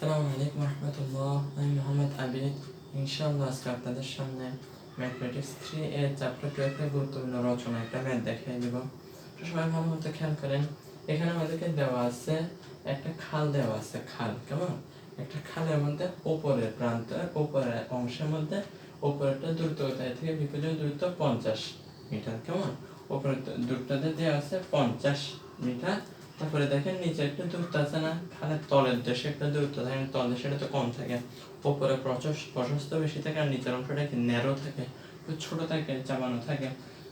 আসসালামু আলাইকুম রহমতুল্লাহ। আমি মোহাম্মদ আবিদ। ইনশাআল্লাহ আজকে আপনাদের সামনে ম্যাথমেটিক্স 3 এর চ্যাপ্টার 12 এর গুরুত্বপূর্ণ রচনা একটা ম্যাথ দেখিয়ে দেব। তো সবাই ভালো মতো খেয়াল করেন। এখানে আমাদেরকে দেওয়া আছে একটা খাল দেওয়া আছে, খাল কেমন একটা খালের মধ্যে উপরের প্রান্তের উপরের অংশের মধ্যে উপরেরটা দূরত্ব থেকে বিপরীত দূরত্ব 50 মিটার, কেমন উপরের দূরত্বটা দেওয়া আছে 50 মিটার। তারপরে দেখেন নিচে একটা দূরত্ব আছে না, খালের তলের দেশে একটা দূরত্ব থাকে, তল দেশে তো কম থাকে, উপরে প্রশস্ত বেশি থাকে আর নিচের অংশটা কি ন্যারো থাকে, ছোট থাকে, চাপানো থাকে,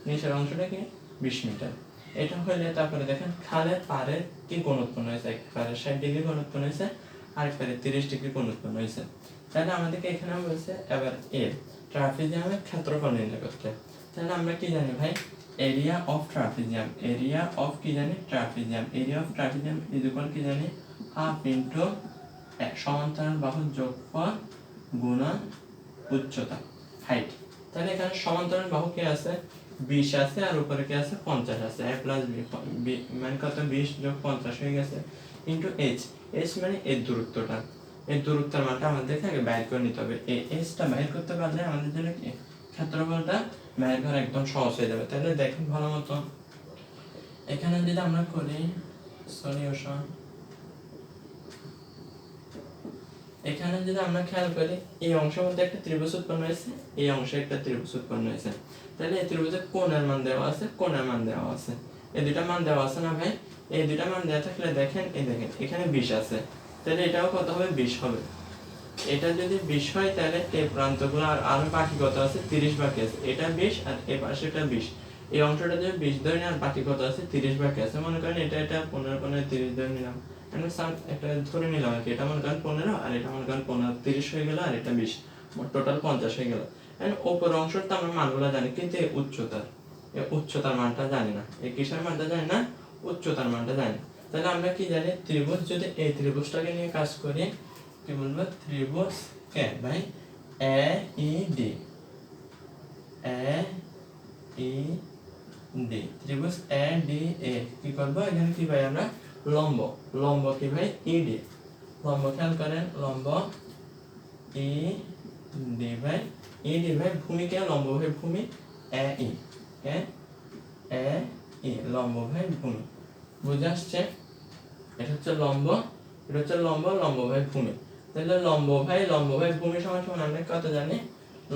নিচের অংশটা কি 20 মিটার। এটা হলে তারপরে দেখেন খালের পাড়ে কি কোণ উৎপন্ন হয়েছে, এক পারে 60 ডিগ্রি কোণ উৎপন্ন হয়েছে, আরেক পারে 30 ডিগ্রি কোণ উৎপন্ন হয়েছে। তাহলে আমাদেরকে এখানে বলছে এবার এর ট্রাপিজিয়ামের ক্ষেত্রফল নির্ণয় করতে। তাহলে আমরা কি জানি ভাই, area of trapezium, area of কি জানি trapezium, area of trapezium is equal কি জানি হাফ ইনটু সমান্তরাল বাহুর যোগফল গুণন উচ্চতা, হাইট। তাহলে এখানে সমান্তরাল বাহু কি আছে 20 আছে আর উপরে কি আছে 50 আছে, a প্লাস b মানে কত 20 যোগ 50 হয়ে গেছে ইনটু h, h মানে এর দূরত্বটা, এই দূরত্বের মানটা আমাদেরকে আগে বাইর করে নিতে হবে। এই h টা বাইর করতে পারলে আমাদের জন্য কি ক্ষেত্রফলটা বাইর করা একদম সহজ হয়ে যাবে। তাহলে দেখেন ভালো মতো, এখানে যদি আমরা করি সলিউশন, এখানে যদি আমরা খেয়াল করি এই অংশের মধ্যে একটা ত্রিভুজ উৎপন্ন হয়েছে, এই অংশে একটা ত্রিভুজ উৎপন্ন হয়েছে। তাহলে এই ত্রিভুজের কোণের মান দেওয়া আছে, কোণের মান দেওয়া আছে, এই দুইটা মান দেওয়া আছে না ভাই, এই দুইটা মান দেওয়া থাকলে দেখেন এই দেখেন এখানে 20 আছে, তাহলে এটাও কত হবে 20 হবে। এটা যদি 20 হয় তাহলে এই প্রান্তগুলো আর বাকি কত আছে 30 বাকি আছে, এটা 20 আর এই পাশেটা 20, এই অংশটা যদি 20 ধরে নিই আর বাকি কত আছে 30 বাকি আছে। মনে করেন এটা 15 15 30 ধরে নিলাম, আমি একটা ধরে নিলাম আর কি, এটা মনে করেন 15 আর এটা মনে করেন 15, 30 হয়ে গেল আর এটা 20, মোট টোটাল 50 হয়ে গেল। এন্ড উপর অংশটা আমরা মানগুলো জানি কিন্তু এই উচ্চতার মানটা জানি না, এই কিসের মানটা জানি না, উচ্চতার মানটা জানি। তাহলে আমরা কি জানি, ত্রিভুজ যদি এই ত্রিভুজটাকে নিয়ে কাজ করি কি বলবো, ত্রিভুজ কে ভাই এ ই ডি, ত্রিভুজ এ ডি এ কি করবো এখানে কি ভাই আমরা লম্ব, লম্ব কি ভাই ই ডি, লম্ব খেয়াল করেন লম্ব ই ডি ভাই, ই ডি ভাই ভূমি কে লম্ব ভাই ভূমি এ ই, লম্ব ভাই ভূমি, বুঝে আসছে? এটা হচ্ছে লম্ব, এটা হচ্ছে লম্ব, লম্ব ভাই ভূমি। তাহলে লম্ব ভাই ভূমি সমান সমান আমরা কত জানি,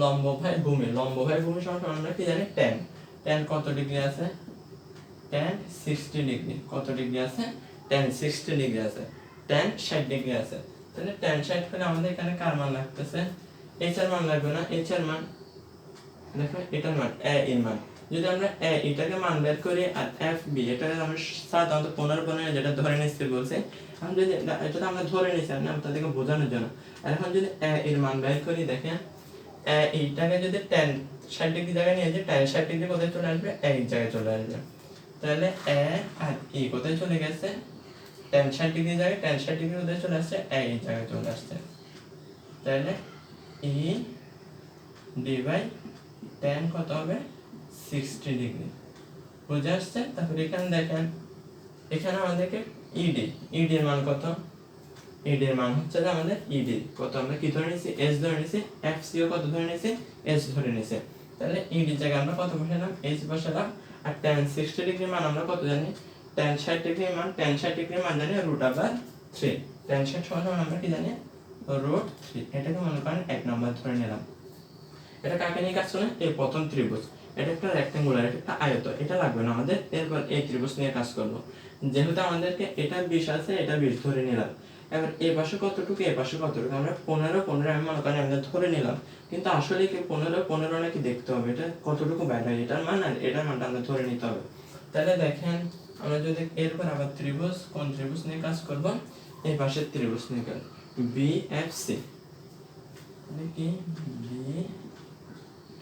লম্ব ভাই ভূমি সমান সমান আমরা কি জানি tan, tan কত ডিগ্রি আছে, tan 60 ডিগ্রি, কত ডিগ্রি আছে tan 60 ডিগ্রি আছে, tan 60 ডিগ্রি আছে। তাহলে tan 60 হলে আমাদের এখানে কার মান লাগতেছে, h এর মান লাগবে না, h এর মান দেখো এটার মান a এর মান, যদি আমরা a এটাকে মান বের করি আর f b এটাকে আমরা সাধারণত 15 যেটা ধরে নিতে বলছে, আমি যদি এটা আমরা ধরে নিছি না আপনাদেরকে বোঝানোর জন্য। এখন যদি a এর মান বের করি, দেখেন a এটাকে যদি tan 60 ডিগ্রি জায়গায় নিয়ে যে tan 60 ডিগ্রি কোথায় চলে আসবে, a এর জায়গায় চলে আসবে। তাহলে a আর e কোথায় চলে গেছে, tan 60 ডিগ্রি জায়গায় tan 60 ডিগ্রি কোথায় চলে আসছে, a এর জায়গায় চলে আসছে। তাহলে e d বাই tan কত হবে 60 ডিগ্রি, বুঝে আসছে? তারপরে এখানে দেখেন এখানে আমাদেরকে ইডি, ইডি এর মান কত, ইডি এর মান হচ্ছে যে আমাদের ইডি কত, আমরা কি ধরে নিয়েছি এস ধরে নিয়েছি, এফসিও কত ধরে নিয়েছি এস ধরে নিয়েছি। তাহলে ইডি এর জায়গায় আমরা কত বসালাম, এস বসালাম, আর tan 60 ডিগ্রি মান আমরা কত জানি, tan 60 ডিগ্রি মান, tan 60 ডিগ্রি মান জানি √3, tan 60 সমান আমরা কি জানি √3, এটাকে মনে করেন 1 নাম্বার ধরে নিলাম। এটা কাকে নিয়ে কাজ করে, এই প্রথম ত্রিভুজ, এটা একটা রেক্ট্যাঙ্গুলার, এটা একটা আয়ত, এটা লাগবে না আমাদের। এরপর এই ত্রিভুজ নিয়ে কাজ করব, যেহেতু আমাদেরকে এটা 20 আছে, এটা 20 ধরে নিলাম। এবার এই পাশে কতটুকু, এই পাশে কতটুকু, আমরা 15 15 আমি মনে করি আমরা ধরে নিলাম, কিন্তু আসলে কি 15 15 নাকি দেখতে হবে, এটা কতটুকু বাইরে হয় এটার মান আর এটার মানটা আমরা ধরে নিতে হবে। তাহলে দেখেন আমরা যদি এরপর আবার ত্রিভুজ, কোন ত্রিভুজ নিয়ে কাজ করব, এই পাশের ত্রিভুজ নিয়ে কাজ, বিএফসি কি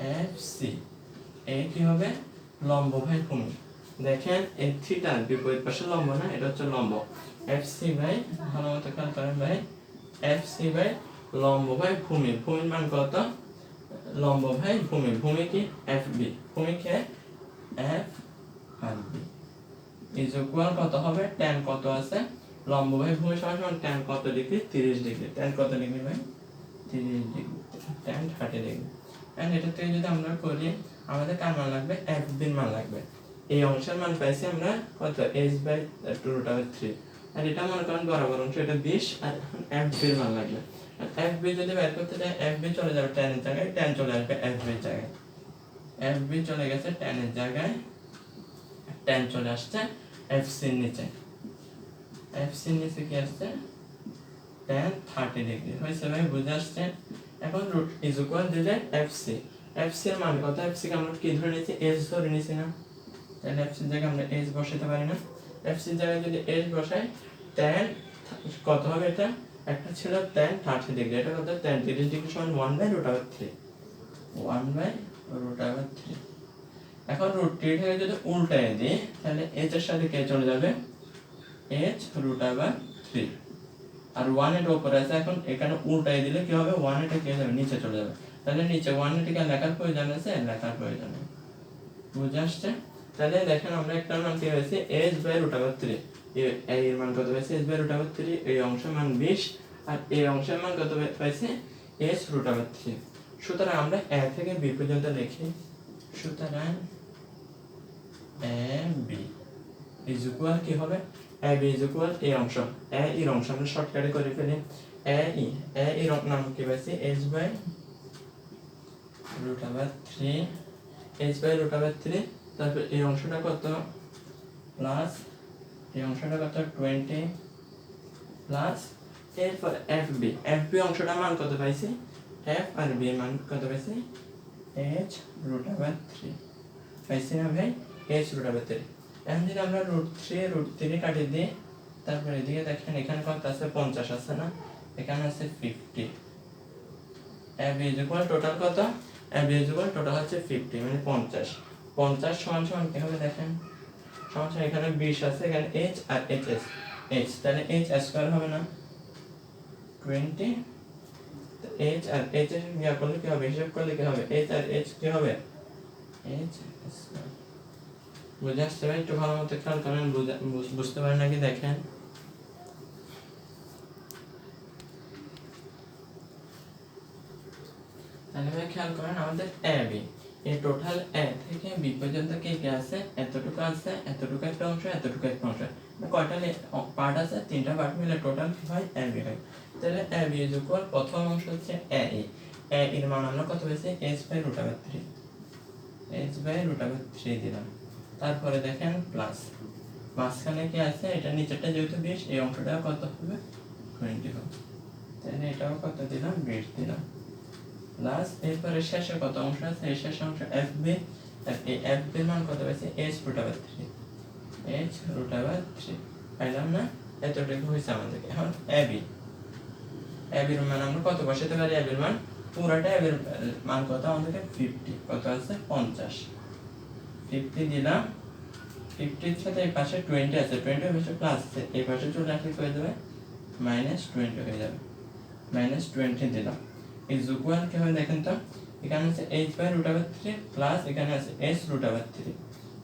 বিএফসি, এ কি হবে লম্ব ভাই ভূমি। দেখেন এই থিটার বিপরীত পাশে লম্ব না, এটা হচ্ছে লম্ব, এফসি ভাই ভালো মতো খেয়াল করেন ভাই, এফসি ভাই লম্ব ভাই ভূমি, ভূমির মান কত, লম্ব ভাই ভূমি, ভূমি কি এফবি, ভূমি কে F R B is equal কত হবে, tan কত আছে লম্ব বাই ভূমি সমান সমান tan কত ডিগ্রি 30 ডিগ্রি tan কত ডিগ্রি ভাই 30 ডিগ্রি tan 30 ডিগ্রি এন্ড এটা থেকে যদি আমরা করি আমাদের কার মান লাগবে fb এর মান লাগবে এই অংশের মান পাইছি আমরা কত h/√3 আর এটা মনে করেন বরাবর অংশ এটা 20 আর fb এর মান লাগবে fb যদি বের করতে চাই fb চলে যাবে tan এর জায়গায় tan চলে আসবে fb এর জায়গায় fb চলে গেছে tan এর জায়গায় tan চলে আসছে fc এর নিচে fc এর নিচে কি আসছে tan 30 ডিগ্রি হইছে ভাই বুঝে আসছে এখন রুট ইজ ইকুয়াল দিলে fc fc এর মান কত fc কে আমরা কি ধরে নিয়েছি h ধরে নিয়েছি না তাহলে fc এর জায়গায় আমরা h বসাতে পারি না fc এর জায়গায় যদি h বসাই tan কত হবে এটা একটা ছিল tan 30 ডিগ্রি এটা কত tan 30 ডিগ্রি সমান 1/√3 1/√3 এখন রুট 3 থেকে যদি উল্টায় দিই তাহলে h এর সাথে কে চলে যাবে h√3 আর 1 এর উপরে আছে এখন এখানে উল্টায় দিলে কি হবে 1 এটা কি যাবে নিচে চলে যাবে তাহলে নিচে 1 এটাকে লেখার প্রয়োজন আছে লেখার প্রয়োজন নেই বুঝে আসছে তাহলে দেখেন আমরা একটা মান কি হয়েছে h/√3 এর মান কত হয়েছে h/√3 এই অংশের মান 20 আর এই অংশের মান কত পাইছে h√3 সুতরাং আমরা a থেকে b পর্যন্ত লিখি সুতরাং ab is equal কি হবে ab is equal এই অংশ a এর অংশ আমরা শর্টকাটে করে ফেলি a এর নাম কি পাইছি h/√3 তারপর এই অংশটা কত প্লাস এই অংশটা কত 20 প্লাস এরপর fb অংশটা মান কত পাইছি f আর b মান কত পাইছি h√3 পাইছি না ভাই h√3 এখন যদি আমরা √3 কাটিয়ে দিই তারপর এদিকে দেখেন এখানে কত আছে 50 আছে না এখানে আছে 50 ab is equal টোটাল কত ab is equal টোটাল হচ্ছে 50 মানে 50 সমান সমান কি হবে দেখেন সমান সমান এখানে 20 আছে এখানে h আর h তাহলে h স্কয়ার হবে না 20 তো h আর h এর ইয়া করলে কি হবে হিসাব করলে কি হবে h আর h কি হবে h স্কয়ার বুঝে আসছে ভাই একটু ভালো মতো খেয়াল করেন বুঝতে পারেন নাকি দেখেন তাহলে ভাই খেয়াল করেন আমাদের ab এই টোটাল a থেকে b পর্যন্ত কি কি আছে এতটুকু একটা অংশ এতটুকু একটা অংশ কয়টা পার্ট আছে তিনটা পার্ট মিলে টোটাল কি হয় ab হয় তাহলে ab is equal প্রথম অংশ হচ্ছে a এর মান আমরা কত পেয়েছি h/√3 দিলাম তারপরে দেখেন প্লাস মাঝখানে কি আছে এটা নিচেরটা যেহেতু 20 এই অংশটা কত হবে 20 হবে তাহলে এটাও কত দিলাম 20 দিলাম প্লাস এরপরে শেষে কত অংশ আছে এই শেষ অংশ fb আর এই fb এর মান কত পাইছে h√3 পাইলাম না এতটুকু হইছে আমাদের এখন ab এর মান আমরা কত বসাতে পারি ab এর মান পুরোটা ab এর মান কত আমাদের 50 কত আছে 50 দিলাম 50 এর সাথে এই পাশে 20 আছে 20 এর পাশে প্লাস আছে এই পাশে চলে আসলে কি হয়ে যাবে -20 হয়ে যাবে -20 দিলাম is equal কি হবে দেখেন তো এখানে আছে h/√3 প্লাস এখানে আছে h√3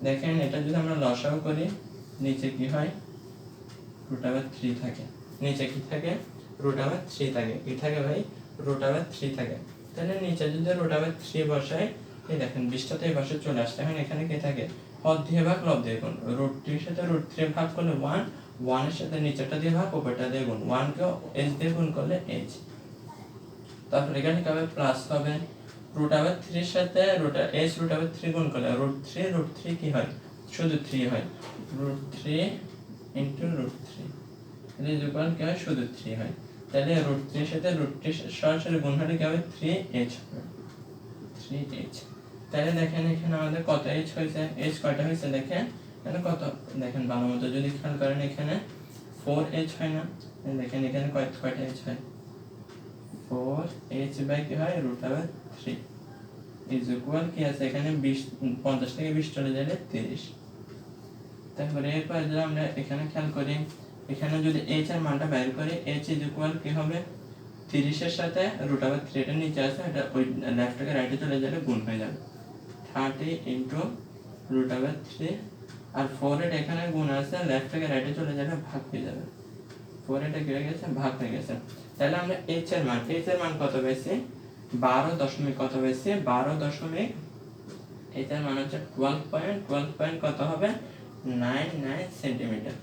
দেখেন এটা যদি আমরা লসাগু করি নিচে কি হয় √3 থাকে নিচে কি থাকে √3 থাকে কি থাকে ভাই √3 থাকে তাহলে নিচে যদি √3 বসাই এই দেখেন 20টা তো এই পাশে চলে আসছে এখন এখানে কি থাকে হর দিয়ে ভাগ লব দিয়ে গুণ √3 এর সাথে √3 ভাগ করলে 1 এর সাথে নিচেরটা দিয়ে ভাগ উপরটা দিয়ে গুণ 1 কে h দিয়ে গুণ করলে h তারপর এখানে কি হবে প্লাস হবে √3 এর সাথে h√3 গুণ করলে √3 কি হয় শুধু 3 হয় √3 * √3 তাহলে যোগফল কি হয় শুধু 3 হয় তাহলে √3 এর সাথে √3 সরাসরি গুণ হলে কি হবে 3h হবে 3h তাহলে দেখেন এখানে আমাদের কত h হইছে h কয়টা হইছে দেখেন এখানে কত দেখেন ভালো মতো যদি খেয়াল করেন এখানে 4h হয় না দেখেন এখানে কয়টা h হয় 4h বাই কি হয় √3 is equal কি আছে এখানে 50 থেকে 20 চলে যাবে 30 তারপরে এরপর যদি আমরা এখানে খেয়াল করি এখানে যদি h এর মানটা বের করি h is equal কি হবে 30 এর সাথে √3 এর নিচে আছে এটা ওই লেফট থেকে রাইটে চলে যাবে গুণ হয়ে যাবে 30 * √3 আর 4 এর এখানে গুণ আছে লেফট থেকে রাইটে চলে যাবে ভাগ হয়ে যাবে 4 এটা কি হয়ে গেছে ভাগ হয়ে গেছে। তাহলে আমরা h এর মান কত পেয়েছি 12 দশমিক কত পেয়েছি 12 দশমিক h এর মান হচ্ছে 12 পয়েন্ট কত হবে 99 সেন্টিমিটার।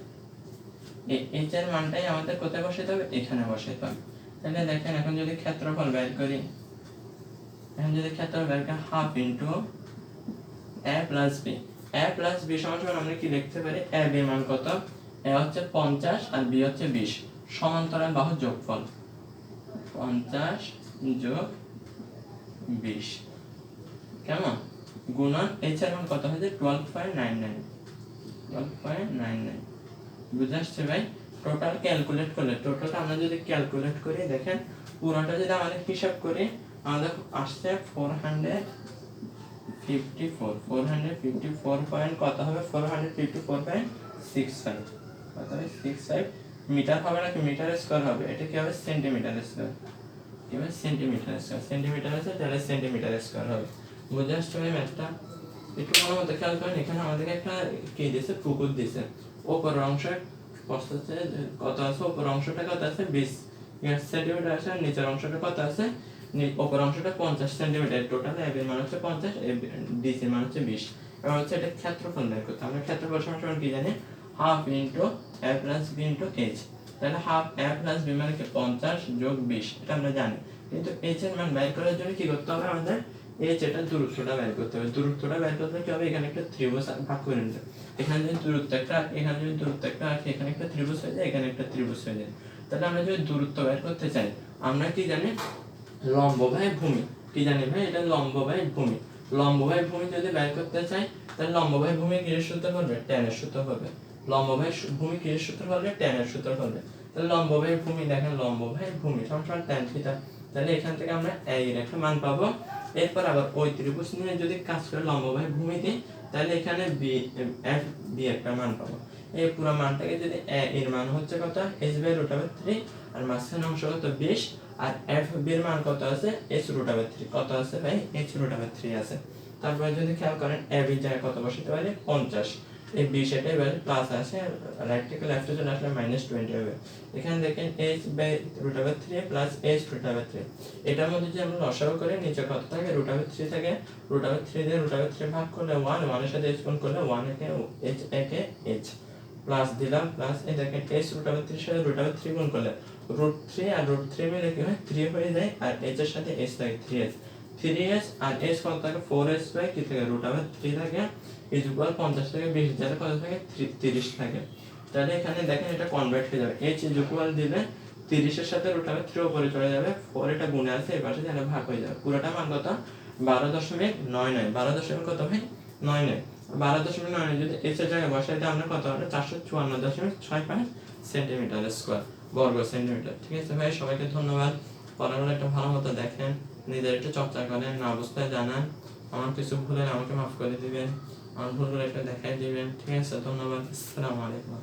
এই h এর মানটাই আমাদের কোথায় বসাতে হবে এখানে বসাতে হবে। তাহলে দেখেন এখন যদি ক্ষেত্রফল বের করি half into a plus b সমান আমরা কি লিখতে পারি a b মান কত a হচ্ছে 50 আর b হচ্ছে 20 সমান্তরাল বাহুর যোগফল 50 যোগ 20 কেমন গুণন h এর মান কত হয়েছে 12.99 বুঝে আসছে ভাই। টোটাল ক্যালকুলেট করলে টোটালটা আমরা যদি ক্যালকুলেট করি দেখেন পুরোটা যদি আমাদের হিসাব করি আমাদের আসছে 454 পয়েন্ট কত হবে 454.65 কত হবে 65 মিটার হবে নাকি মিটার স্কয়ার হবে এটা কি হবে সেন্টিমিটার স্কয়ার কি হবে সেন্টিমিটার আছে তাহলে সেন্টিমিটার স্কয়ার হবে। বুঝে আসছে ভাই ম্যাথটা। একটু ভালো মতো খেয়াল করেন এখানে আমাদের একটা কি দিয়েছে পুকুর দিয়েছে উপরের অংশ কত আছে উপরের অংশটা কত আছে 20 সেন্টিমিটার আছে আর নিচের অংশটা কত আছে উপরের অংশটা 50 সেন্টিমিটার টোটাল এর মান হচ্ছে 50 ডিসি মান হচ্ছে 20। এবার হচ্ছে এটা ক্ষেত্রফল বের করতে আমরা ক্ষেত্রফল সমান কি জানি half into a plus b into h। তাহলে হাফ a প্লাস b মানে কি 50 যোগ 20 এটা আমরা জানি কিন্তু h এর মান বের করার জন্য কি করতে হবে আমাদের h এটা দূরত্বটা বের করতে হবে। দূরত্বটা বের করতে কি হবে এখানে একটা ত্রিভুজ ভাগ করে নিতে এখানে যদি দূরত্ব একটা এখানে যদি দূরত্ব একটা এখানে একটা ত্রিভুজ হয়ে যায় এখানে একটা ত্রিভুজ হয়ে যায়। তাহলে আমরা যদি দূরত্ব বের করতে চাই আমরা কি জানি লম্ব বাই ভূমি কি জানি ভাই এটা লম্ব বাই ভূমি যদি বের করতে চাই তাহলে লম্ব বাই ভূমি কিসের সূত্র হবে tan এর সূত্র হবে লম্ব বাই ভূমি কিসের সূত্র হবে tan এর সূত্র হবে। তাহলে লম্ব বাই ভূমি দেখেন লম্ব বাই ভূমি সমান tan থিটা। তাহলে এখান থেকে আমরা a এর একটা মান পাবো। এরপর আবার ওই ত্রিভুজ নিয়ে যদি কাজ করে লম্ব বাই ভূমি দিই তাহলে এখানে b একটা মান পাবো। এই পুরো মানটাকে যদি a এর মান হচ্ছে কত h/√3 আর মাঝখানে অংশ কত 20 আর f b এর মান কত আছে h√3 কত আছে ভাই h√3 আছে। তারপর যদি খেয়াল করেন a b জায়গায় কত বসাতে পারি 50 এই 20 এটাই বলে প্লাস আছে রাইট থেকে লেফটে চলে আসলে -20 হবে। এখানে দেখেন h/√3 প্লাস h√3 এটার মধ্যে যদি আমরা লসাগু করে নিচে কত থাকে √3 থাকে √3 দিয়ে √3 ভাগ করলে 1 এর সাথে h গুণ করলে 1 একে h প্লাস দিলাম প্লাস এই দেখেন h√3 এর সাথে √3 গুণ করলে √3 আর √3 মিলে কি হয় 3 হয়ে যায় আর h এর সাথে h থাকে 3h আর h কত থাকে 4h বাই কি থাকে √3 থাকে ইজ ইকুয়াল 50 থেকে 20 যাতে কত থাকে 30 থাকে। তাহলে এখানে দেখেন এটা কনভার্ট হয়ে যাবে h ইজ ইকুয়াল দিলে 30 এর সাথে √3 উপরে চলে যাবে 4 এটা গুণে আছে এই পাশে তাহলে ভাগ হয়ে যাবে পুরোটা মান কত 12.99 কত ভাই 99 12.99 যদি h এর জায়গায় বসাইতে আমরা কত হবে 454.65 সেন্টিমিটার স্কয়ার বর্গ সেন্টিমিটার। ঠিক আছে ভাই সবাইকে ধন্যবাদ। পড়াগুলো একটু ভালো মতো দেখেন নিজের একটু চর্চা করেন না অবস্থায় জানান আমার কিছু ভুল হলে আমাকে মাফ করে দিবেন আমার ভুলগুলো একটু দেখাই দিবেন। ঠিক আছে ধন্যবাদ। আসসালামু আলাইকুম।